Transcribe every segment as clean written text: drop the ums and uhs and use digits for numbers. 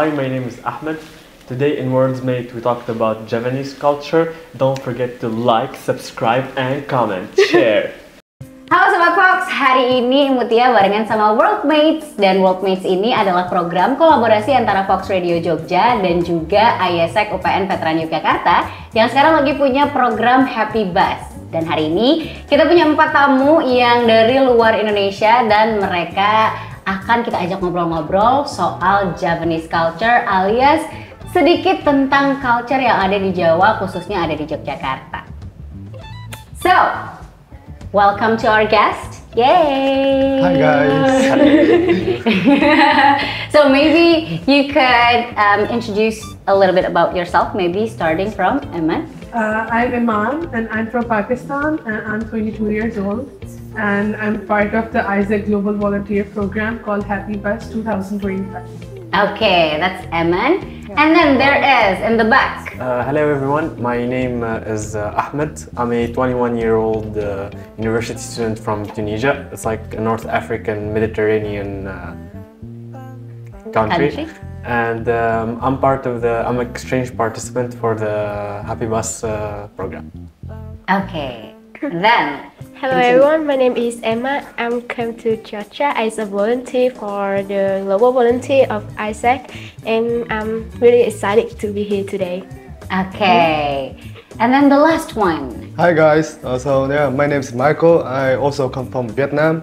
Hi, my name is Ahmed. Today in WorldsMate we talked about Javanese culture. Don't forget to like, subscribe, and comment. Share. Halo Sobat Fox, hari ini Mutia barengan sama Worldmates. Dan Worldmates ini adalah program kolaborasi antara Fox Radio Jogja dan juga IESEC UPN Veteran Yogyakarta yang sekarang lagi punya program Happy Bus. Dan hari ini kita punya 4 tamu yang dari luar Indonesia dan mereka akan kita ajak ngobrol-ngobrol soal Javanese culture alias sedikit tentang culture yang ada di Jawa, khususnya ada di Yogyakarta. So, welcome to our guest. Yay! Hi guys. So maybe you could introduce a little bit about yourself, maybe starting from Iman. I'm Iman and I'm from Pakistan and I'm 22 years old and I'm part of the ISAC Global Volunteer Program called Happy Bus 2025. Okay, that's Iman. And then there is in the back. Hello everyone, my name is Ahmed. I'm a 21-year-old university student from Tunisia. It's like a North African Mediterranean country. And I'm an exchange participant for the Happy Bus program. Okay, then. Hello everyone, my name is Emma. I'm come to Georgia as a volunteer for the Global Volunteer of ISAC and I'm really excited to be here today. Okay, and then the last one. Hi guys. My name is Michael. I also come from Vietnam,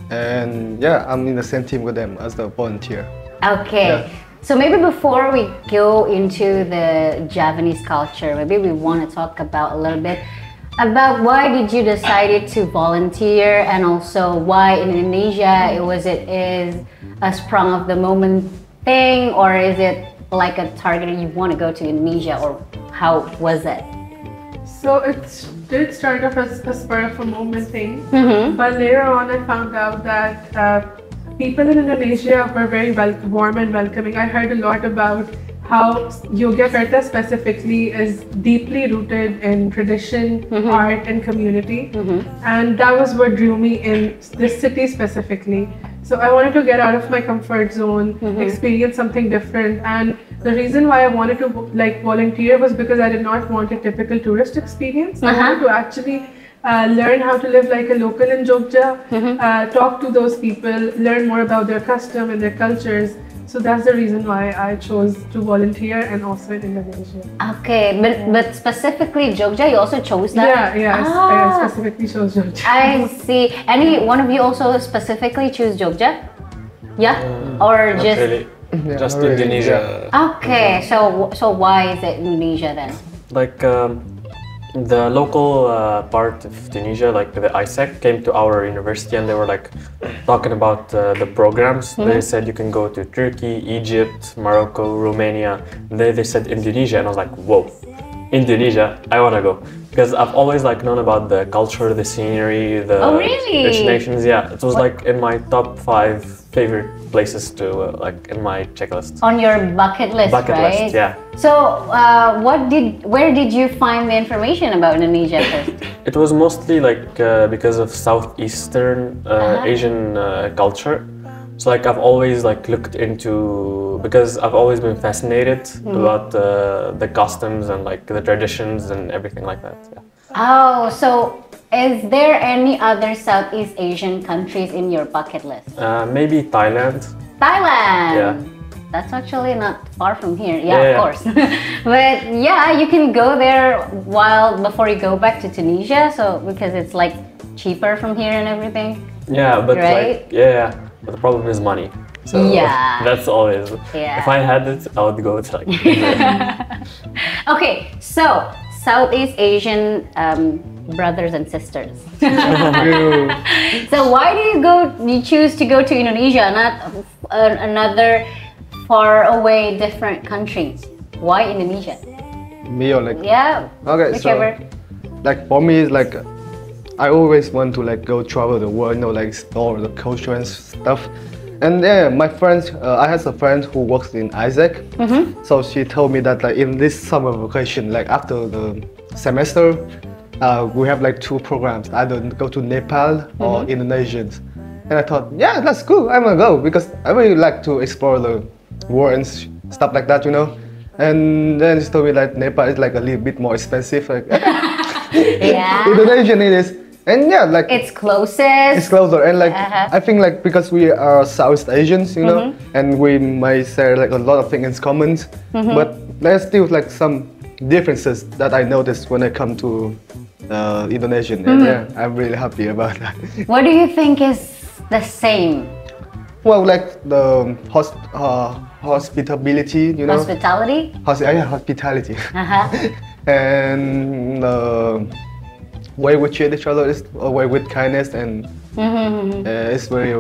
and I'm in the same team with them as the volunteer. Okay. Yeah. So maybe before we go into the Javanese culture, maybe we want to talk about a little bit about why did you decided to volunteer and also why in Indonesia it is a sprung of the moment thing, or is it like a target you want to go to Indonesia, or how was it? So it did start off as a spur of a moment thing, but later on I found out that people in Indonesia were very warm and welcoming. I heard a lot about how Yogyakarta specifically is deeply rooted in tradition, art and community, and that was what drew me in this city specifically. So I wanted to get out of my comfort zone, experience something different, and the reason why I wanted to volunteer was because I did not want a typical tourist experience. I wanted to actually learn how to live like a local in Jogja, talk to those people, learn more about their custom and their cultures. So that's the reason why I chose to volunteer and also in Indonesia. Okay, but specifically Jogja, you also chose that? I specifically chose Jogja. I see. Any one of you also specifically choose Jogja? Yeah? Or Not just... really. Yeah, Just not really, Indonesia. Okay, so why is it Indonesia then? Like the local part of Tunisia, like the ISAC, came to our university and they were like talking about the programs. They said you can go to Turkey, Egypt, Morocco, Romania. They said Indonesia, and I was like, whoa, Indonesia, I want to go. Because I've always known about the culture, the scenery, the Oh, really? rich nations. Yeah, it was in my top 5 favorite places to in my checklist. On your bucket list, Bucket right? list, yeah. So, where did you find the information about Indonesia first? It was mostly because of Southeastern Asian culture. So I've always looked into, because I've always been fascinated about the customs and the traditions and everything like that. Yeah. Oh, so is there any other Southeast Asian countries in your bucket list? Maybe Thailand. Thailand. Yeah. That's actually not far from here. Yeah. Of course. But yeah, you can go there before you go back to Tunisia. So because it's cheaper from here and everything. Yeah, but Right? But the problem is money. So Yeah. that's always. Yeah. If I had it, I would go to Okay, so Southeast Asian brothers and sisters. So why do you choose to go to Indonesia, not another far away different country? Why Indonesia? Me or Yeah. Okay, Whichever. so for me, I always want to go travel the world, explore the culture and stuff. And my friends, I had a friend who works in ISAC. So she told me that in this summer vacation, after the semester, we have 2 programs, either go to Nepal or Indonesia. And I thought, yeah, that's cool. I'm gonna go because I really like to explore the world and stuff like that, you know. And then she told me like Nepal is like a little bit more expensive. Like Yeah. Indonesian it is, and yeah, like It's closest. it's closer. And like Uh-huh. I think like because we are Southeast Asians, you know, and we might share like a lot of things in common, but there's still like some differences that I noticed when I come to Indonesian. And yeah, I'm really happy about that. What do you think is the same? Well, like the hospitality, you know, Hospitality? yeah, hospitality, Uh-huh. and the way we treat each other is a way with kindness, and it's very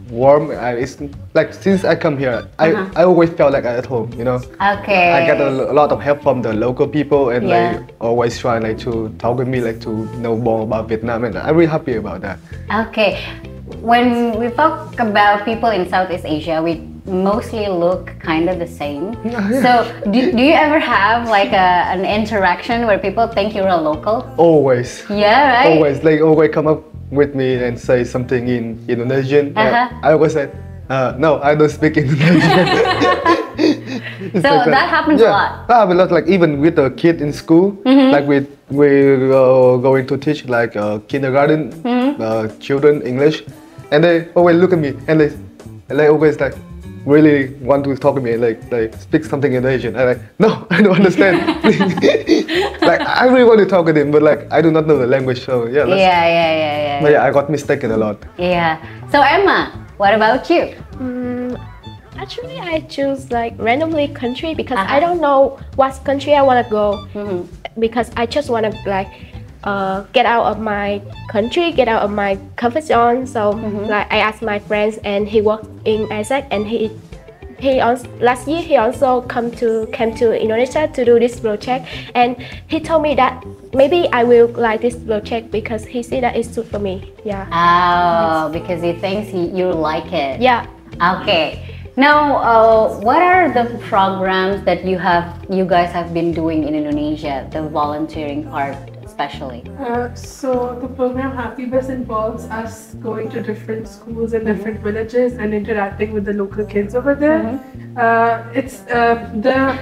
warm. It's like since I come here, I always felt like at home, you know. Okay. I get a lot of help from the local people, and Yeah. they always try like to talk with me, like to know more about Vietnam, and I'm really happy about that. Okay. When we talk about people in Southeast Asia, we mostly look kind of the same. So, do you ever have like an interaction where people think you're a local? Always. Yeah, right? Always, like always come up with me and say something in Indonesian. I always say, no, I don't speak Indonesian. It's So that happens a lot. That happens a lot. Like even with a kid in school, like we going to teach like kindergarten children English, and they always look at me and they always like really want to talk to me and like speak something Indonesian. And like, no, I don't understand. Like I really want to talk with him, but like I do not know the language. So yeah, Yeah. but yeah, I got mistaken a lot. Yeah. So Emma, what about you? Actually, I choose like randomly country because I don't know what country I want to go. Because I just want to like get out of my country, get out of my comfort zone. So like I asked my friends, and he worked in ASEC, and last year he also came to Indonesia to do this project, and he told me that maybe I will like this project because he see that it's good for me. Yeah. Oh, because he thinks you like it. Yeah. Okay. Now, what are the programs that you guys have been doing in Indonesia? The volunteering part, especially. So the program Happy Bus involves us going to different schools and different villages and interacting with the local kids over there. The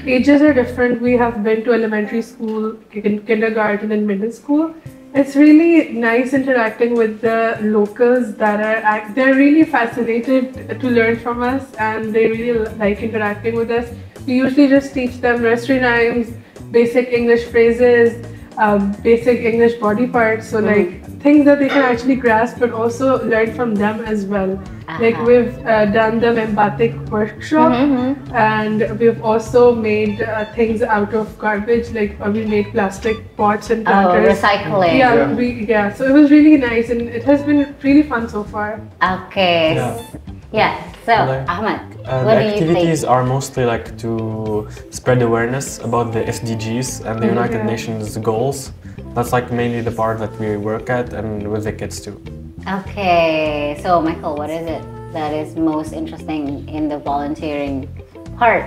ages are different. We have been to elementary school, kindergarten, and middle school. It's really nice interacting with the locals they're really fascinated to learn from us, and they really like interacting with us. We usually just teach them nursery rhymes, basic English phrases, basic English body parts, so like things that they can actually grasp but also learn from them as well. Like we've done the Membatik workshop, and we've also made things out of garbage, like we made plastic pots and planters. Recycling. Yeah, so it was really nice, and it has been really fun so far. Okay. Yeah. So Ahmad, what the do you think? activities are mostly like to spread awareness about the SDGs and the United Nations goals. That's like mainly the part that we work at, and with the kids too. Okay. So Michael, what is it that is most interesting in the volunteering part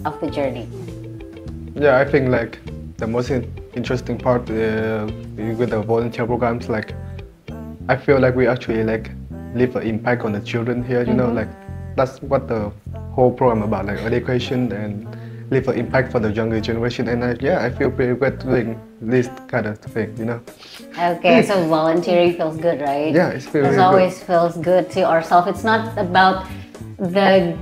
of the journey? Yeah, I think like the most interesting part with the volunteer programs, like I feel like we actually like leave an impact on the children here. You know, like that's what the whole program about, like education and leave an impact for the younger generation. And I feel pretty good doing this kind of thing. You know. Okay, so volunteering feels good, right? Yeah, it's really It good. always feels good to ourselves. It's not about the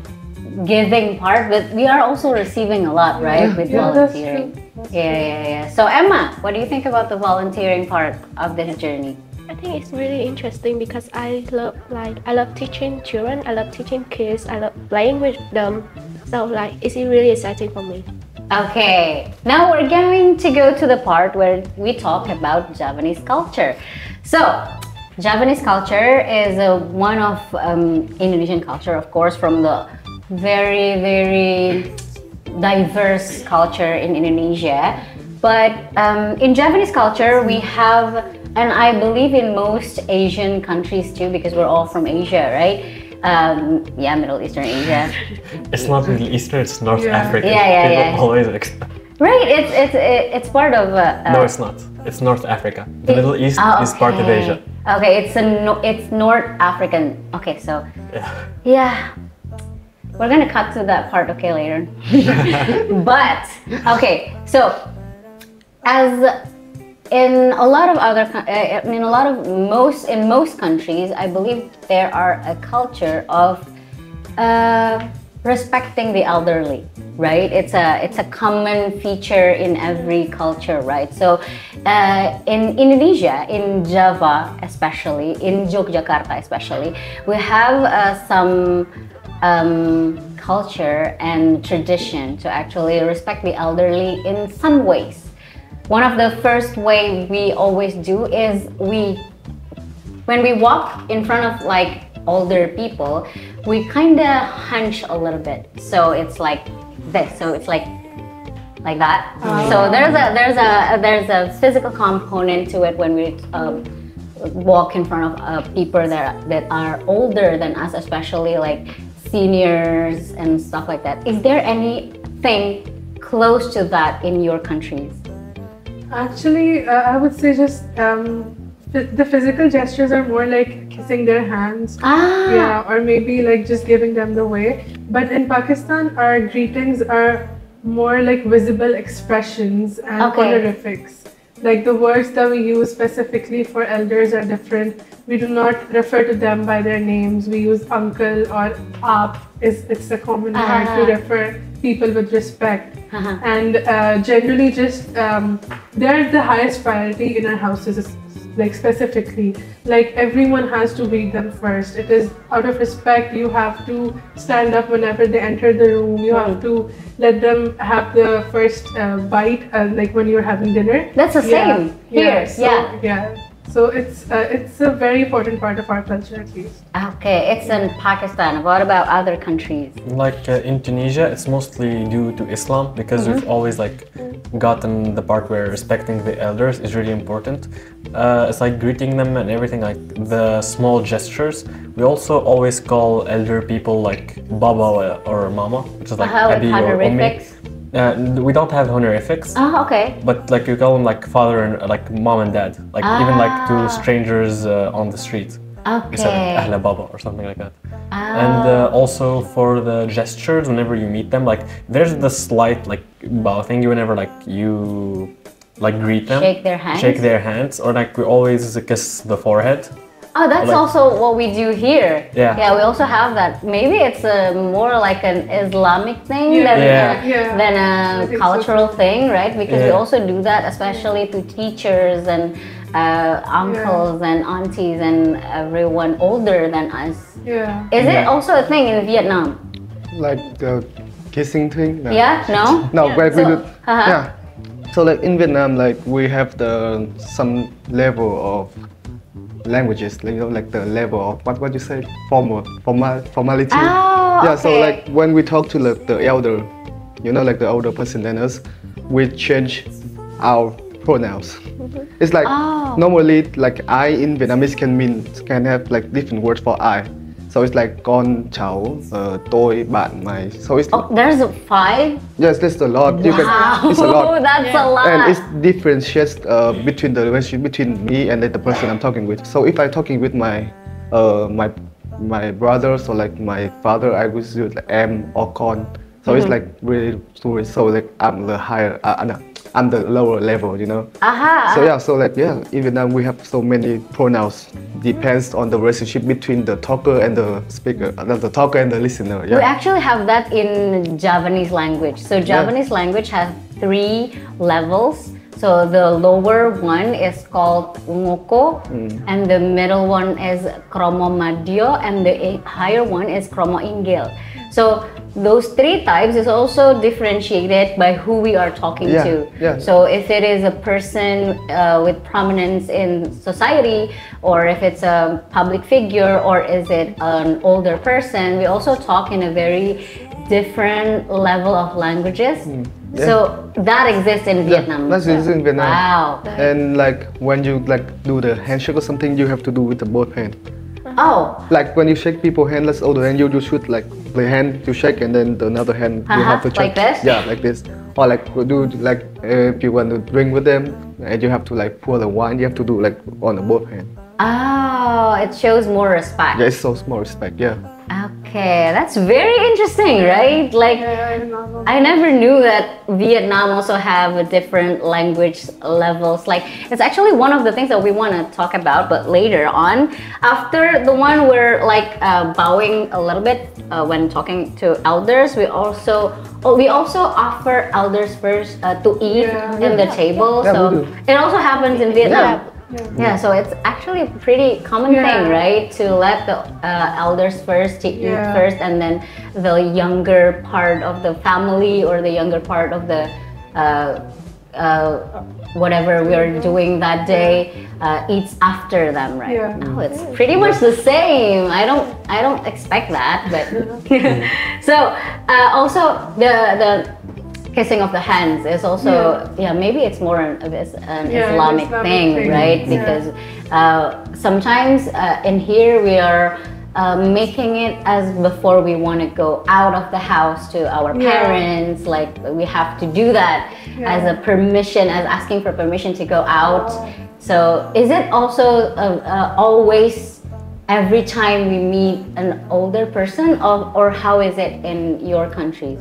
giving part, but we are also receiving a lot, right, with Yeah, that's volunteering. true. Yeah. So Emma, what do you think about the volunteering part of this journey? I think it's really interesting because I love teaching children. I love teaching kids. I love playing with them. So like it's really exciting for me. Okay, now we're going to go to the part where we talk about Javanese culture. So, Javanese culture is one of Indonesian culture, of course, from the very, very diverse culture in Indonesia. But in Javanese culture, we have, and I believe in most Asian countries too, because we're all from Asia, right? Middle Eastern Asia. It's not Middle Eastern, it's North Africa. Yeah. People always Right, it's part of. no, it's not. It's North Africa. The Middle East is part of Asia. Okay, it's North African. Okay, so yeah. We're gonna cut to that part, okay, later. But okay, so as in a lot of other, in most countries, I believe there are a culture of respecting the elderly, right? It's a common feature in every culture, right? So in Indonesia, in Java especially, in Yogyakarta especially, we have some culture and tradition to actually respect the elderly in some ways. One of the first way we always do is when we walk in front of like older people, we kind of hunch a little bit. So it's like this. So it's like that. So there's a physical component to it when we walk in front of people that are older than us, especially like seniors and stuff like that. Is there anything close to that in your countries? Actually, I would say just the physical gestures are more like kissing their hands. Yeah, or maybe like just giving them the way. But in Pakistan, our greetings are more like visible expressions and honorifics. Like the words that we use specifically for elders are different. We do not refer to them by their names. We use uncle or aap. It's a common word to refer people with respect. And generally just they're the highest priority in our houses, like specifically. Like everyone has to greet them first. It is out of respect. You have to stand up whenever they enter the room. You have to let them have the first bite, like when you're having dinner. That's the same here. So it's a very important part of our culture, at least. Okay, it's in Pakistan. What about other countries? Like in Tunisia, it's mostly due to Islam because we've always like gotten the part where respecting the elders is really important. It's like greeting them and everything, like the small gestures. We also always call elder people like Baba or Mama, which is like Abi or Ummi. We don't have honorifics. Okay. But like you call them like father and like mom and dad, like even like to strangers on the street. You say like Ahla Baba or something like that. And also for the gestures, whenever you meet them, like there's the slight like bow thing. Whenever like you like greet them, shake their hands, or like we always kiss the forehead. Oh, that's like, also what we do here. Yeah, we also have that. Maybe it's more like an Islamic thing than a cultural thing, right? Because we also do that, especially to teachers and uncles and aunties and everyone older than us. Is it also a thing in Vietnam? Like the kissing thing? No. No, we do. So like in Vietnam, like we have some level of languages, like the level of what you say, formality. So like when we talk to the elder, like the older person than us, we change our pronouns. It's like normally like I in Vietnamese can have like different words for I. So it's like con, cháu, tôi, bạn, mày. So it's there's 5? Yes, there's a lot. Wow. It's a lot. That's a lot. And it's differentiates between the relationship between me and the person I'm talking with. So if I'm talking with my brothers or like my father, I would use like em or con. So it's like really so like I'm the higher. I'm the lower level, So in Vietnam we have so many pronouns. Depends on the relationship between the talker and the speaker, the talker and the listener. We actually have that in Javanese language. So Javanese language has 3 levels. So the lower one is called ngoko, and the middle one is kromo madyo, and the higher one is kromo inggil. So those 3 types is also differentiated by who we are talking to. So if it is a person with prominence in society, or if it's a public figure, or is it an older person, we also talk in a very different level of languages. So that exists in Vietnam. That exists in Vietnam. Wow. And like when you like do the handshake or something, you have to do with the both hands. Like when you shake people's hand, let's older hand, you should like the hand you shake and then the another hand you have to shake. Like this? Yeah, like this. Or like do like if you want to drink with them and you have to like pour the wine, you have to do like on the both hand. It shows more respect. Yeah, it shows more respect. Yeah. Okay, that's very interesting, right? Like, Yeah, I don't know. I never knew that Vietnam also have a different language levels. Like, it's actually one of the things that we want to talk about, but later on. After the one we're like bowing a little bit when talking to elders, we also offer elders first to eat Yeah. in the table. Yeah, So we do. it also happens in Vietnam. Yeah. Yeah, so it's actually a pretty common Yeah. thing, right? To let the elders first to eat Yeah. first, and then the younger part of the family or the younger part of the whatever we're doing that day eats after them, right? Yeah. Oh, it's pretty much the same. I don't expect that, but so also the kissing of the hands is also maybe it's more of an Islamic thing, right? Yeah. Because sometimes in here we are making it as before we want to go out of the house to our parents, like we have to do that as a permission, as asking for permission to go out. So is it also always every time we meet an older person, or how is it in your countries?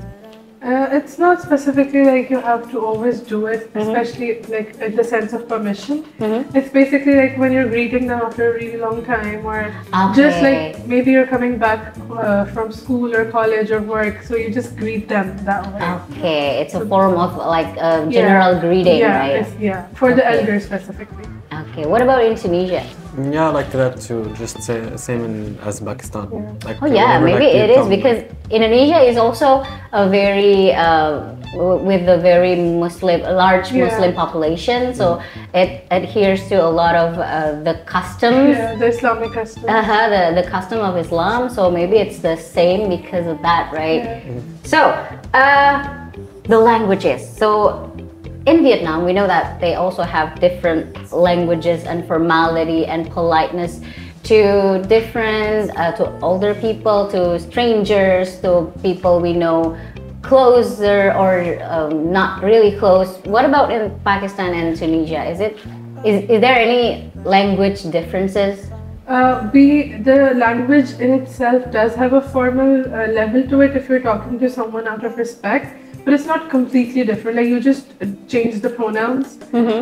It's not specifically like you have to always do it, especially like in the sense of permission. It's basically like when you're greeting them after a really long time, or just like maybe you're coming back from school or college or work, so you just greet them that way. Okay, it's a form of like a general greeting, right? For the elders specifically. Okay, what about in Tunisia? Yeah, like that too. Just say same as Pakistan. Like, Oh yeah, whenever, maybe like, it you is come- because Indonesia is also a very with a very large Muslim population, so it adheres to a lot of the customs. Yeah, the Islamic custom. The custom of Islam, so maybe it's the same because of that, right? So the languages. So in Vietnam, we know that they also have different languages and formality and politeness to different, to older people, to strangers, to people we know closer or not really close. What about in Pakistan and Tunisia? Is there any language differences? The language in itself does have a formal level to it if you're talking to someone out of respect. But it's not completely different. Like you just change the pronouns.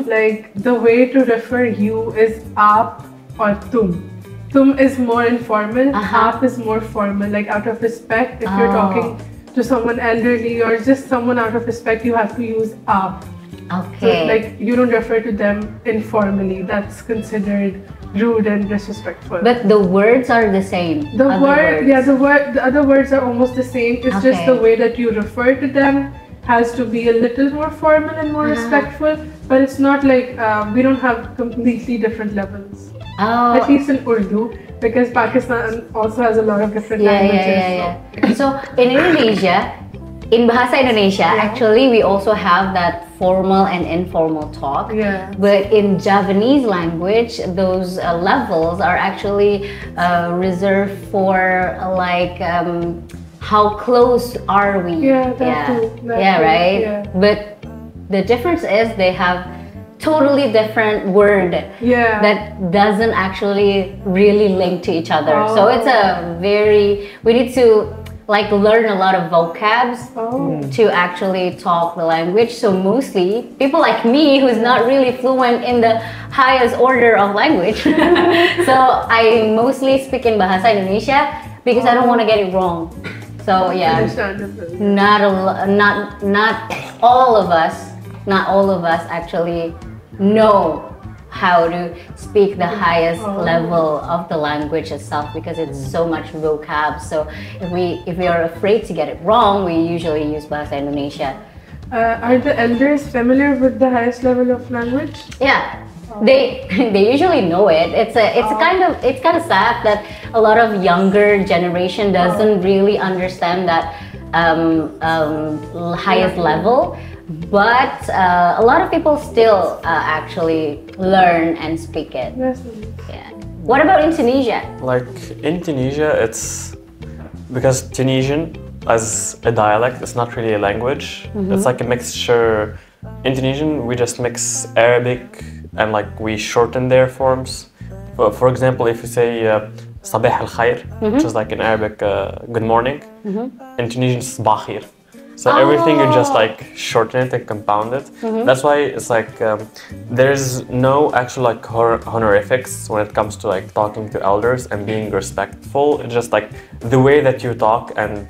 Like the way to refer you is aap or tum. Tum is more informal. Aap is more formal. Like out of respect, if you're talking to someone elderly or just someone out of respect, you have to use aap. Okay. So like you don't refer to them informally. That's considered rude and disrespectful. But the words are the same. The other words. the other words are almost the same. It's just the way that you refer to them has to be a little more formal and more respectful. But it's not like we don't have completely different levels. Oh, At least in Urdu, because Pakistan also has a lot of different languages. So in Indonesia, in Bahasa Indonesia, actually we also have that formal and informal talk. Yeah. But in Javanese language, those levels are actually reserved for like how close are we? Yeah, that too, that too, right? yeah. But the difference is they have totally different word that doesn't actually really link to each other. So it's a we need to like learn a lot of vocabs to actually talk the language. So mostly people like me who's not really fluent in the highest order of language. So I mostly speak in Bahasa Indonesia because I don't want to get it wrong. So yeah, Understandable. not all of us actually know how to speak the highest level of the language itself because it's so much vocab. So if we are afraid to get it wrong, we usually use Bahasa Indonesia. Are the elders familiar with the highest level of language? Yeah. They usually know it. It's kind of sad that a lot of younger generation doesn't really understand that highest level. But a lot of people still actually learn and speak it. Yes. Yeah. What about in Tunisia? Like in Tunisia, it's because Tunisian as a dialect, it's not really a language. It's like a mixture. In Tunisian, we just mix Arabic and like we shorten their forms. For example, if you say Sabah al khair, which is like in Arabic, good morning. In Tunisian, it's Sabah khair. So everything you just like shorten it and compound it. That's why it's like there's no actual like honorifics when it comes to like talking to elders and being respectful. It's just like the way that you talk and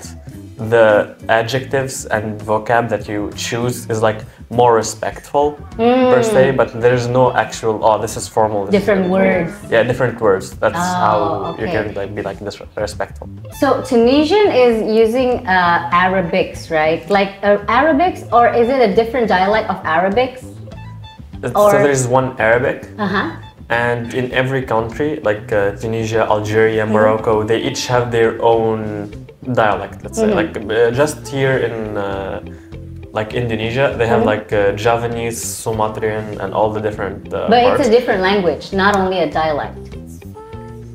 the adjectives and vocab that you choose is like more respectful per se, but there's no actual this is formal. Different words. Yeah, different words. That's how you okay. can like be like respectful. So Tunisian is using Arabics, right? Like Arabics, or is it a different dialect of Arabics? So there's one Arabic. Uh-huh. And in every country, like Tunisia, Algeria, Morocco, they each have their own dialect. Let's say, like just here in like Indonesia, they have like Javanese, Sumatran, and all the different But parts. it's a different language, not only a dialect.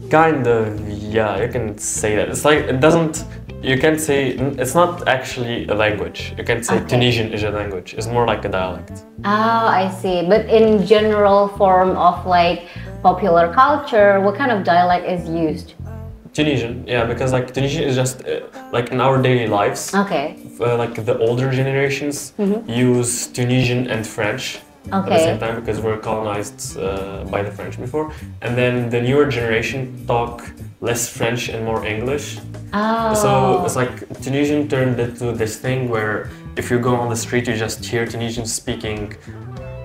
Kind of, yeah, you can say that. It's like it doesn't. You can't say it's not actually a language. You can't say Okay. Tunisian is a language. It's more like a dialect. Oh, I see. But in general form of like popular culture, what kind of dialect is used? Tunisian, yeah, because like Tunisian is just like in our daily lives. Okay. Like the older generations use Tunisian and French at the Okay. same time because we're colonized by the French before, and then the newer generation talk less French and more English. Oh. So it's like Tunisian turned into this thing where if you go on the street, you just hear Tunisians speaking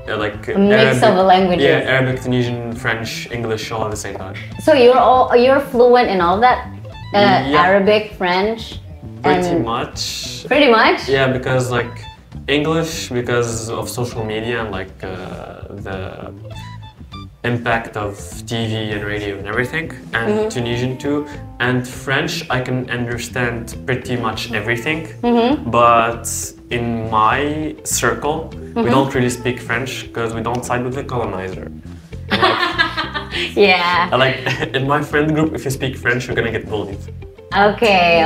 like A mix of languages. Yeah, Arabic, Tunisian, French, English all at the same time. So you're fluent in all that? Yeah. Arabic, French? Pretty and- much. Pretty much? Yeah, because like English because of social media and like the impact of TV and radio and everything, and Tunisian too. And French, I can understand pretty much everything, but in my circle, we don't really speak French because we don't side with the colonizer. Yeah. And, like in my friend group, if you speak French, you're gonna get bullied, Okay.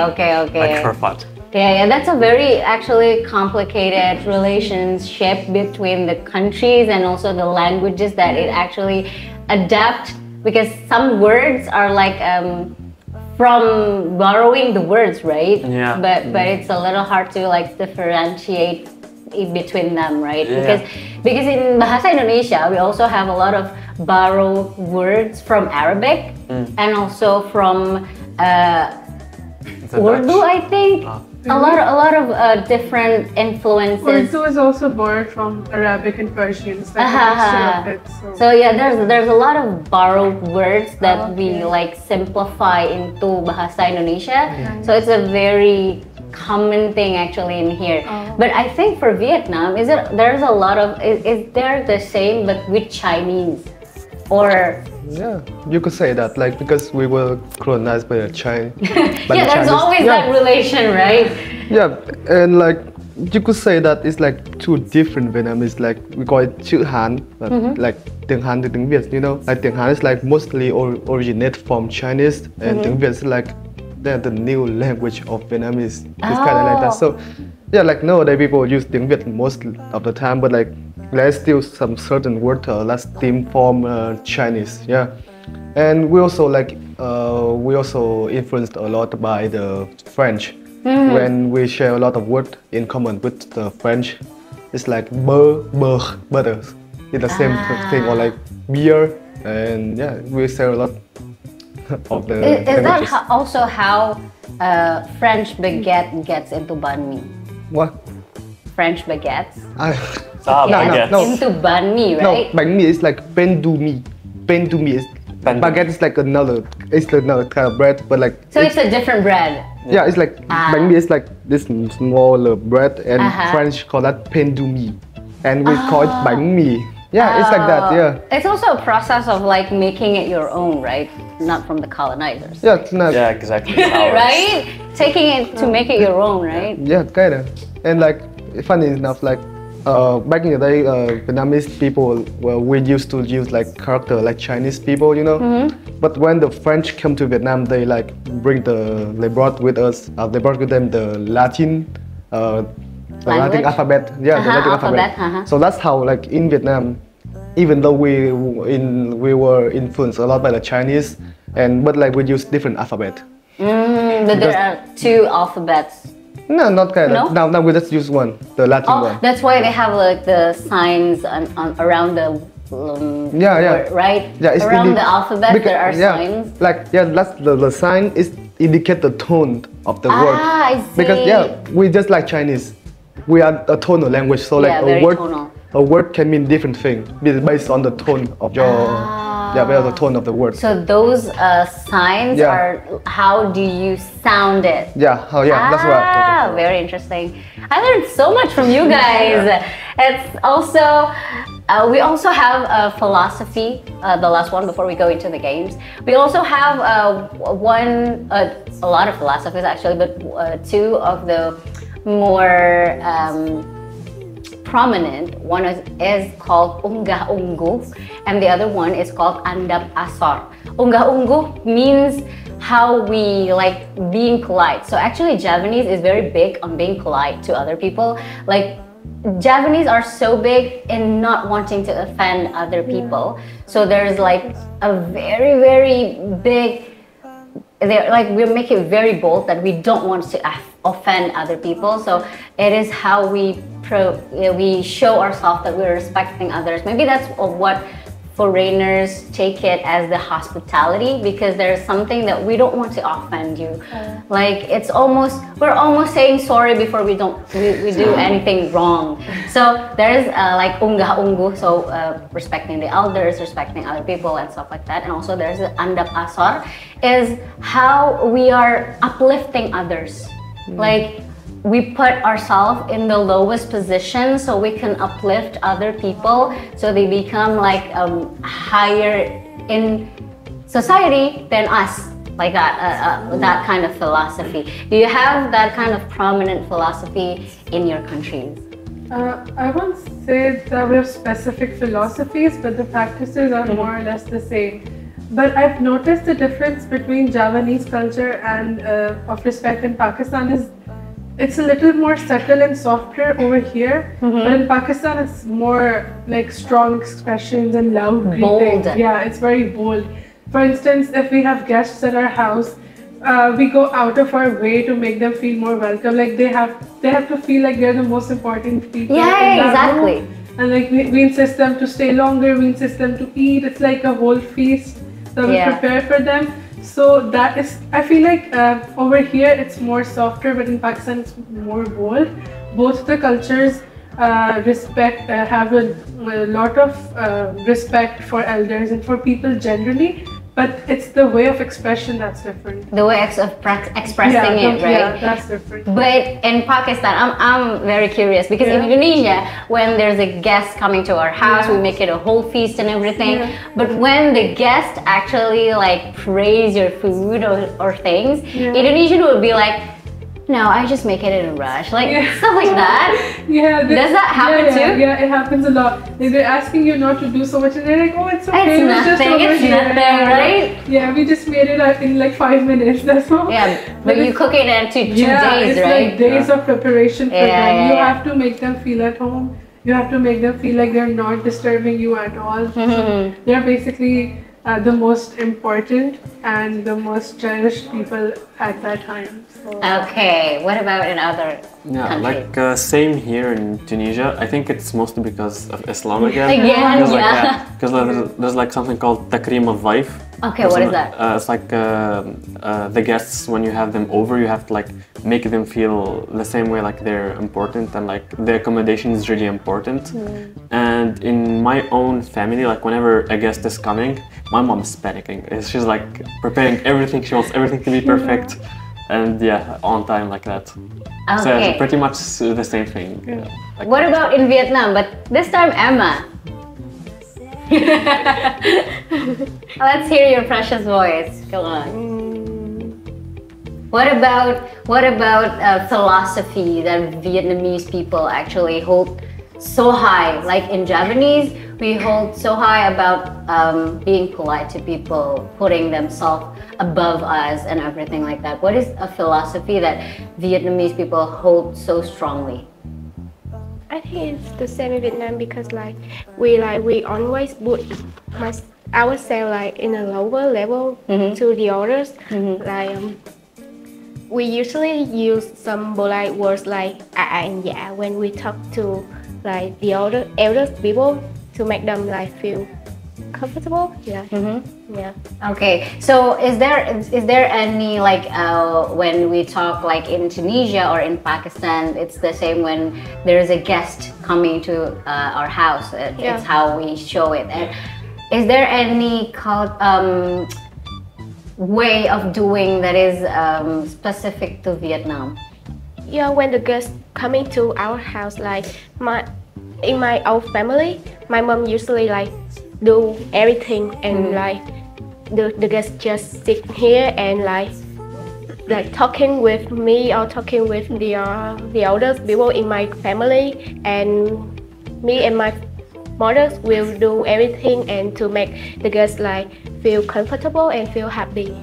like for fun. Yeah, that's a very actually complicated relationship between the countries and also the languages that it actually adapt, because some words are like from borrowing the words, right? Yeah. But it's a little hard to like differentiate in between them, right? Yeah. Because in Bahasa Indonesia we also have a lot of borrowed words from Arabic and also from The Urdu, Dutch. I think. A lot of different influences. Urdu is also borrowed from Arabic and Persian. It's like a mixture of it. So yeah, there's a lot of borrowed words that we like simplify into Bahasa Indonesia. So it's a very common thing actually in here. But I think for Vietnam, there's a lot of is there the same but with Chinese, or Yeah, you could say that, like, because we were colonized by the Chinese. yeah, there's always that relation, right? Yeah, and like you could say that it's like two different Vietnamese. Like we call it chữ Hán, but like tiếng Hán to tiếng Việt. You know, like tiếng Hán is like mostly originate from Chinese, and tiếng Việt is like the new language of Vietnamese. It's kind of like that. So yeah, like nowadays people use tiếng Việt most of the time, but like there's still some certain word that stem from Chinese. Yeah, and we also like we also influenced a lot by the French. When we share a lot of words in common with the French, it's like butter. It's the same thing, or like beer, and yeah, we share a lot of the Is that languages. also how French baguette gets into banh mi? What? French baguettes Ah, No, baguette. no. into banh mi, No, right? bánh mì is like pain du mì. Pain du mì is Pain du baguette is like another kind of bread, but like So it's a different bread. yeah, it's like bánh mì is like this smaller bread, and French call that pain du mì, and we call it bánh mì. Yeah, it's like that. Yeah, It's also a process of like making it your own, right? Not from the colonizers. yeah, it's not, Yeah, exactly. It's ours. Right? Taking it to make it your own, right? yeah, kinda. And like funny enough, like back in the day, Vietnamese people, well, we used to use like character like Chinese people, you know. But when the French came to Vietnam, they like they brought with them the Latin, the Language? Latin alphabet. Yeah, the Latin alphabet, So that's how, like in Vietnam, even though we were influenced a lot by the Chinese, and but like we use different alphabet. But there are two alphabets. No, not kind of. No? Now we just use one, the Latin Oh, one. that's why they have like the signs on around the Yeah. right? Yeah, it's around indi- the alphabet because- there are yeah, signs. Like that's the sign is indicate the tone of the word. Ah, I Because see. yeah, we just like Chinese, we are a tonal language. So like Yeah, very tonal. a word can mean different thing based on the tone of your based on the tone of the word. So those signs Yeah. are how do you sound it? Yeah, that's right. Ah, very interesting. I learned so much from you guys. It's also, we also have a philosophy, the last one before we go into the games. We also have a lot of philosophies actually, but two of the more prominent. One is called Unggah Ungguh, and the other one is called Andap Asor. Unggah Ungguh means how we like being polite. So actually Javanese is very big on being polite to other people. Like Javanese are so big in not wanting to offend other people. So there's like a very, very big, we make it very bold that we don't want to offend other people. So it is how we show ourselves that we're respecting others. Maybe that's what foreigners take it as the hospitality, because there's something that we don't want to offend you. Like we're almost saying sorry before we do anything wrong. So there's like Unggah Ungguh, so respecting the elders, respecting other people and stuff like that. And also there's the Andap Asor, is how we are uplifting others. Like we put ourselves in the lowest position so we can uplift other people, so they become like higher in society than us, like that kind of philosophy. Do you have that kind of prominent philosophy in your countries? I won't say that we have specific philosophies, but the practices are more or less the same. But I've noticed the difference between Javanese culture and of respect in Pakistan is it's a little more subtle and softer over here, but in Pakistan it's more like strong expressions and loud greetings. Bold. Yeah, it's very bold. For instance, if we have guests at our house, we go out of our way to make them feel more welcome. Like they have to feel like they're the most important people. Yeah, in that exactly. room. And like we insist them to stay longer. We insist them to eat. It's like a whole feast that we prepare for them. So that is, I feel like over here it's more softer, but in Pakistan it's more bold. Both the cultures have a lot of respect for elders and for people generally, but it's the way of expression that's different. The way of expressing it, right? Yeah, that's different. But in Pakistan, I'm very curious, because in Indonesia, when there's a guest coming to our house, we make it a whole feast and everything. But when the guest actually like praise your food or things, Indonesian would be like, no, I just make it in a rush, like stuff like that. Yeah. Does that happen too? Yeah, it happens a lot. Like, they're asking you not to do so much, and they're like, "Oh, it's okay. It's just nothing. over It's here." nothing, right? Yeah, we just made it in like 5 minutes. That's all. Yeah, but you cook it into 2 days, it's right? like days of preparation for Yeah, them. You yeah. have to make them feel at home. You have to make them feel like they're not disturbing you at all. So they're basically the most important and the most cherished people at that time. So. Okay, what about in other Yeah, countries? like same here in Tunisia. I think it's mostly because of Islam again. Again, Because, like, yeah. Because there's like something called takrim al-dhaif. Okay, what is that? It's like the guests, when you have them over, you have to like make them feel the same way, like they're important, and like the accommodation is really important. And in my own family, like whenever a guest is coming, my mom is panicking. She's like preparing everything. She wants everything to be perfect, and on time like that. So Okay. it's pretty much the same thing. Like What about in Vietnam? But this time, Emma. Let's hear your precious voice. Come on. What about philosophy that Vietnamese people actually hold so high? Like in Japanese, we hold so high about being polite to people, putting themselves above us and everything like that. What is a philosophy that Vietnamese people hold so strongly? I I think it's the same in Vietnam because we always put ourselves like in a lower level to the others. We usually use some polite words like and yeah when we talk to like the elder people to make them like feel comfortable. Yeah. Yeah. Okay, so is there any like when we talk like in Tunisia or in Pakistan, it's the same when there is a guest coming to our house. It's how we show it. And is there any way of doing that is specific to Vietnam? Yeah, when the guests coming to our house, like in my own family, my mom usually like do everything and like the guests just sit here and like talking with me or talking with the elders people in my family, and me and my mothers will do everything and to make the guests like feel comfortable and feel happy.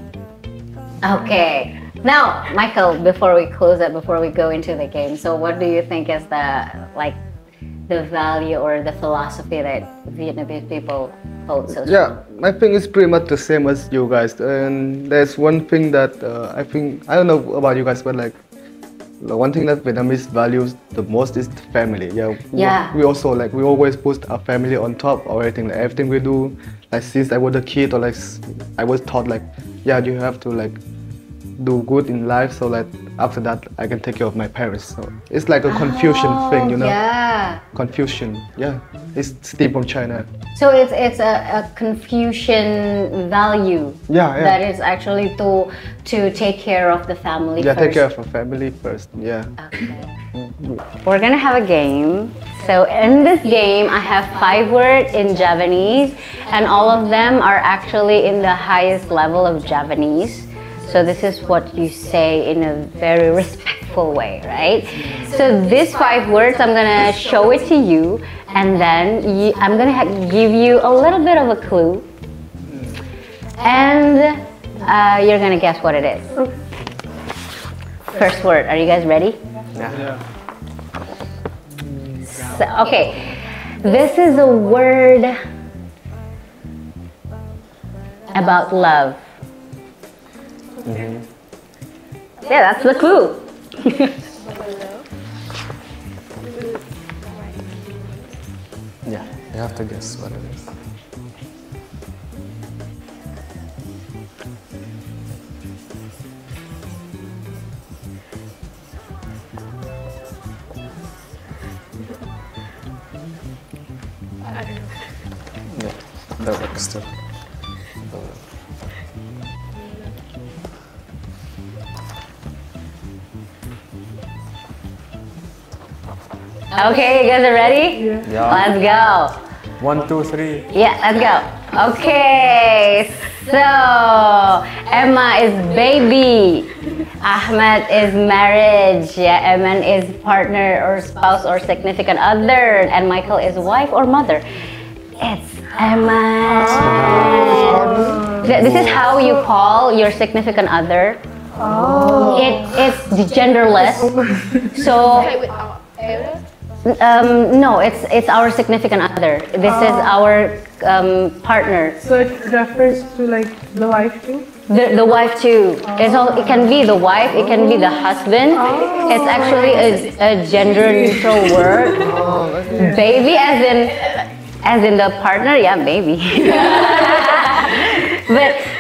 Okay. Now, Michael, before we close it, before we go into the game, so what do you think is the value or the philosophy that Vietnamese people hold so strong? Yeah, I think it's pretty much the same as you guys. And there's one thing that I don't know about you guys, but like the one thing that Vietnamese values the most is family. Yeah. We also like we always put our family on top of everything. Like, everything we do, like since I was a kid or like I was taught like you have to like do good in life, so like after that I can take care of my parents. So it's like a Confucian thing, you know. Yeah. Confucian. Yeah. It's steam from China. So it's a Confucian value. Yeah. That is actually to take care of the family first. Take care of the family first. Yeah. Okay. We're gonna have a game. So in this game, I have 5 words in Javanese, and all of them are actually in the highest level of Javanese. So this is what you say in a very respectful way, right? So these 5 words, I'm gonna show it to you, and then I'm gonna give you a little bit of a clue, and you're gonna guess what it is. First word, are you guys ready? Yeah. So, okay, this is a word about love. Yeah, that's the clue. Yeah, you have to guess what it is. Yeah, that works too. Okay, you guys are ready? Yeah. Let's go. 1, 2, 3. Yeah, let's go. Okay, so Emma is baby, Ahmed is marriage, yeah, Eman is partner or spouse or significant other, and Michael is wife or mother. It's Emma. This is how you call your significant other. Oh. It's genderless. So. No, it's our significant other. This is our partner. So it refers to like the wife too? The wife too. It can be the wife, it can be the husband. It's actually a gender neutral word. Baby as in the partner, yeah, baby.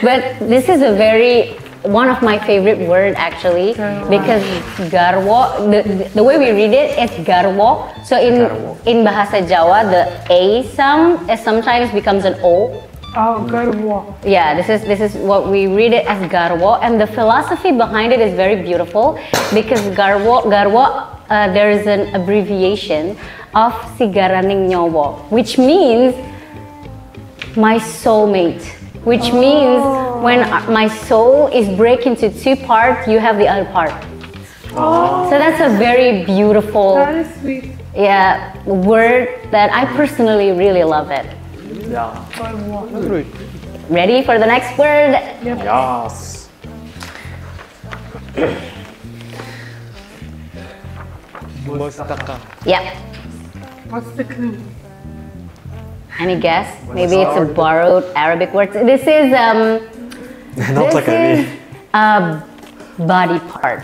but this is a one of my favorite word actually, because garwo, the way we read it, it's garwo. So in Bahasa Jawa, the A sound sometimes becomes an O. Oh, garwo. Yeah, this is what we read it as garwo, and the philosophy behind it is very beautiful, because garwo there is an abbreviation of sigaraning nyowo, which means my soulmate. Which means when my soul is break into 2 parts, you have the other part. So that's a very beautiful, That is sweet. yeah, word that I personally really love it. Yeah. Ready for the next word? Yes. Yeah. What's the clue? Any guess? Maybe it's a borrowed Arabic word. This is Not this like is me. a body part.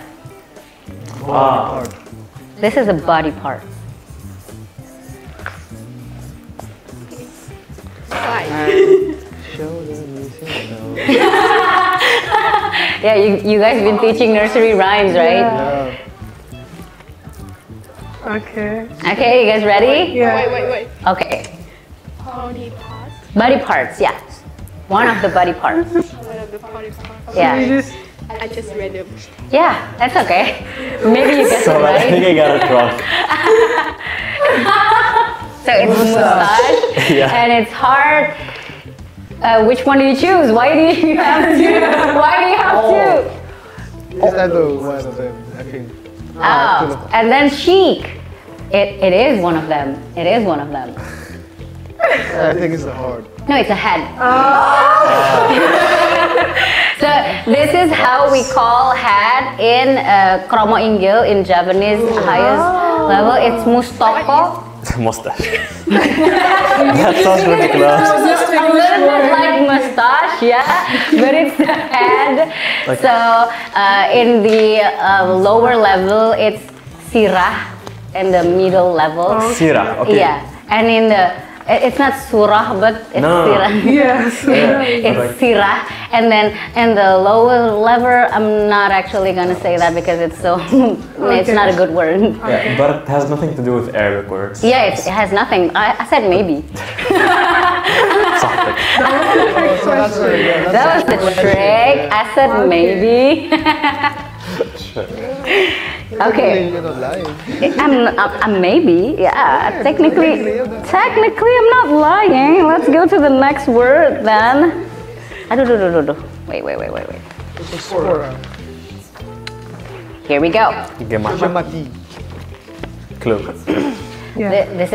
Ah, This is a body part. Yeah, you guys been teaching nursery rhymes, right? Yeah. Okay. Okay, you guys ready? Yeah. Wait. Okay. Body parts. Body parts, yeah. One of the body parts. One of the body parts. Yeah. I just read them. Yeah, that's okay. Maybe you guessed it so I think right. I got it wrong. So it's mustache Yeah. and it's heart. Which one do you choose? Why do you have to? Why do you have to? Is that the one of them? I think. Oh, and then cheek. It is one of them. It is one of them. I think it's the heart. No, it's a head. So this is how we call head in Kromo Inggil in Javanese highest level. It's mustoko. Mustache. That sounds ridiculous. A little bit like mustache, yeah, but it's the head. Like- So in the lower level, it's sirah, and the middle level. Sirah, okay. Yeah, and in the it's not surah, but it's No. sirah. Yes. It's sirah, and then in the lower level, I'm not actually gonna say that because it's so it's not a good word. Yeah, but it has nothing to do with Arabic words. Yeah, it has nothing. I said maybe. Something. So that's That was the trick. I said maybe. Okay. You're not lying. I'm maybe. Yeah. Technically, I'm not lying. Let's go to the next word then. Wait. Here we go. Gemma. Mati. Clue. This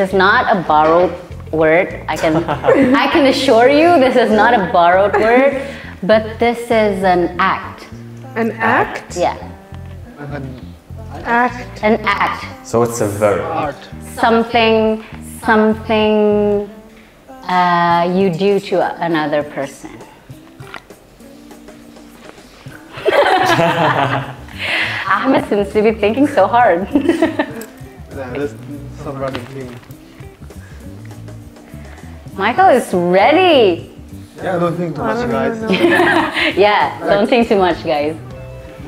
is not a borrowed word. I can assure you this is not a borrowed word, but this is an act. An act? Yeah, Act. an act. So it's a verb. Art. Something you do to another person. Ahmed seems to be thinking so hard. Yeah, that's some random thing. Michael is ready. Yeah, don't think too much, guys. Yeah, don't think too much, guys.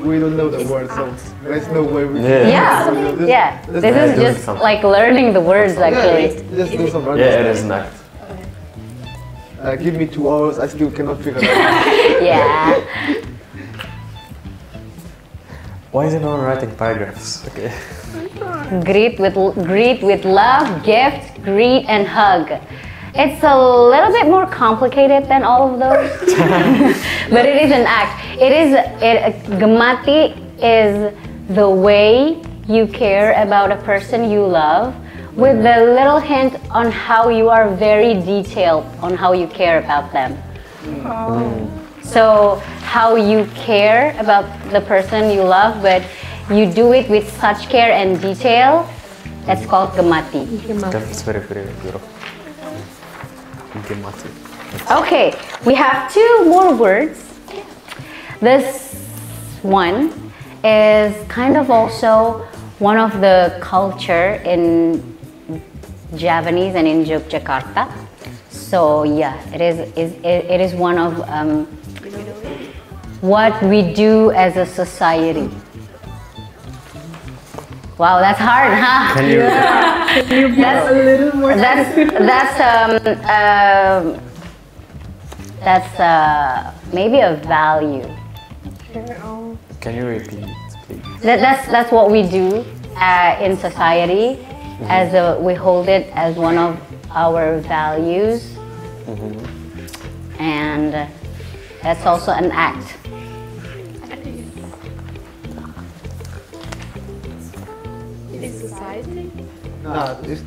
We don't know the word, so there's no way we Yeah, This- yeah. This doing is just something. like learning the words actually. Just do some random Yeah, it is an act. Give me 2 hours, I still cannot figure it out. Yeah. Why is anyone writing paragraphs? Okay. Greet with love, gift, greet, and hug. It's a little bit more complicated than all of those, but it is an act. Gemati is the way you care about a person you love, with the little hint on how you are very detailed on how you care about them. So how you care about the person you love, but you do it with such care and detail, that's called gemati. It's very, very beautiful. Gemati. Okay, we have 2 more words. This one is kind of also one of the culture in Javanese and in Yogyakarta. So yeah, it is one of what we do as a society. Wow, that's hard, huh? Can you? That's, A little more. that's maybe a value. Can you repeat, please? That's what we do in society, as we hold it as one of our values, and that's also an act. Society? Nah, it's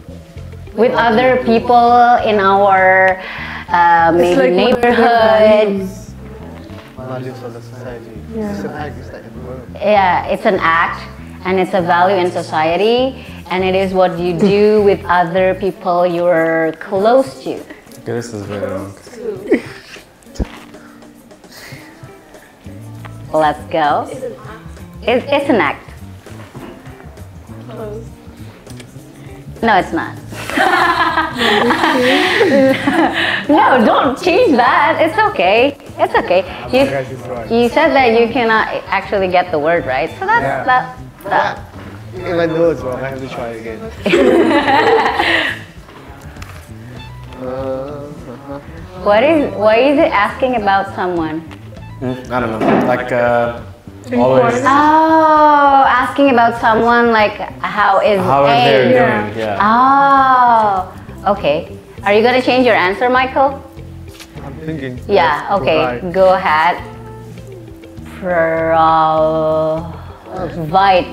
With other people in our maybe like neighborhood. values of the society. It's an act, it's like a word. Yeah, it's an act, and it's a value in society, and it is what you do with other people you're close to. Okay, this is very long. Let's go. It's an act. No, it's not. No, don't change that. It's okay. It's okay. You said that you cannot actually get the word right, so that's that. If I know it's wrong, I have to try again. Why is it asking about someone? I don't know. Like always. Oh, asking about someone like how How are A? they doing? Yeah. Oh, okay. Are you gonna change your answer, Michael? I'm thinking. Yeah. Okay. Provide. Go ahead. Provide.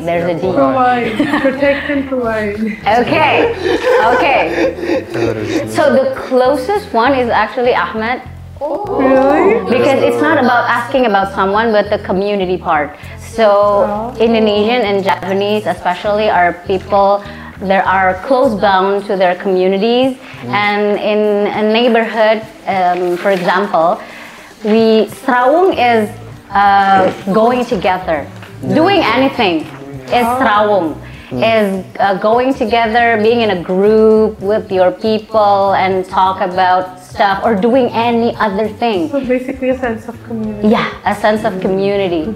There's a D. Provide, protect and provide. Okay. Okay. So the closest one is actually Ahmed. Really? Because it's not about asking about someone, but the community part. So Indonesian and Japanese especially are people that are close bound to their communities, and in a neighborhood, for example, Serawung is going together, doing anything is Serawung. Is going together, being in a group with your people and talk about stuff or doing any other thing. So basically a sense of community. Yeah, a sense of community.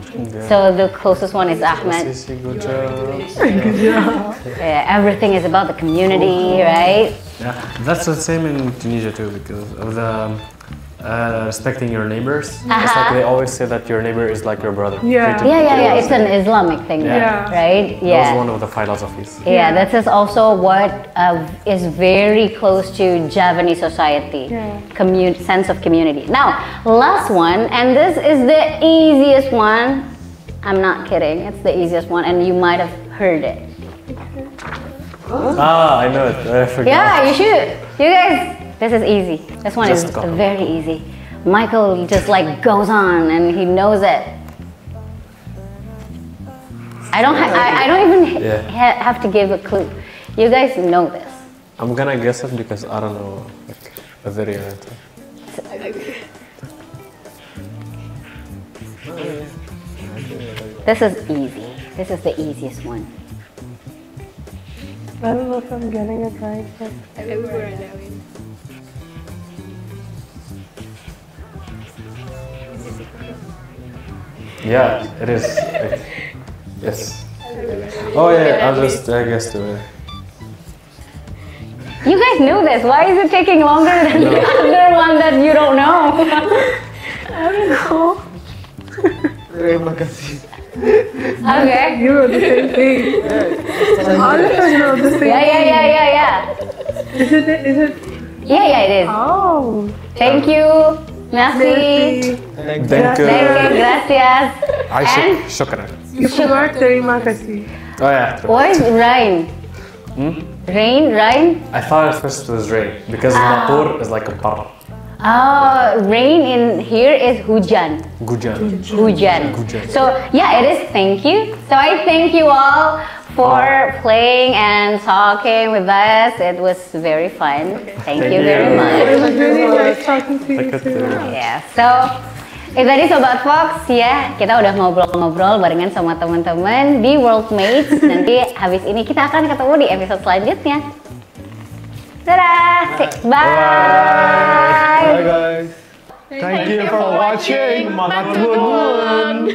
So the closest one is Ahmed. Good job. Yeah, everything is about the community, right? Yeah, that's the same in Tunisia too, because of the respecting your neighbors. It's like they always say that your neighbor is like your brother. Yeah. Yeah. It's an Islamic thing, Yeah. right? That Yeah. was one of the philosophies. Yeah, that is also what is very close to Javanese society, sense of community. Now, last one, and this is the easiest one. I'm not kidding, it's the easiest one, and you might have heard it. Ah, I know it. I forgot. Yeah, you should. You guys, this is easy. This one Just is go. very easy. Michael just like goes on and he knows it. I don't even have to give a clue. You guys know this. I'm gonna guess it because I don't know like, a very answer. This is easy. This is the easiest one. I don't know if I'm getting it right, but Yeah, it is. Like, yes. Oh yeah, I guessed it. You guys knew this. Why is it taking longer than the other one that you don't know? Terima kasih. Okay. you know the same thing. All of us know the same thing. Yeah. Is it? Yeah, it is. Oh. Thank you. Merci. Thank Thank you. Gracias. And Shukran. You forgot terima kasih. Oh yeah. what is rain? Rain? I thought at first it was rain because matur is like a bar. Rain in here is hujan. Gujan. Hujan. Hujan. So yeah, it is thank you. So I thank you all for playing and talking with us. It was very fun. Thank you very It much. was really nice talking to you Like too. Ya, so tadi Sobat Fox ya, kita udah ngobrol-ngobrol barengan sama teman-teman di Worldmates. Nanti habis ini kita akan ketemu di episode selanjutnya. Dadah, bye. Bye guys. Thank you for watching. Matur nuwun.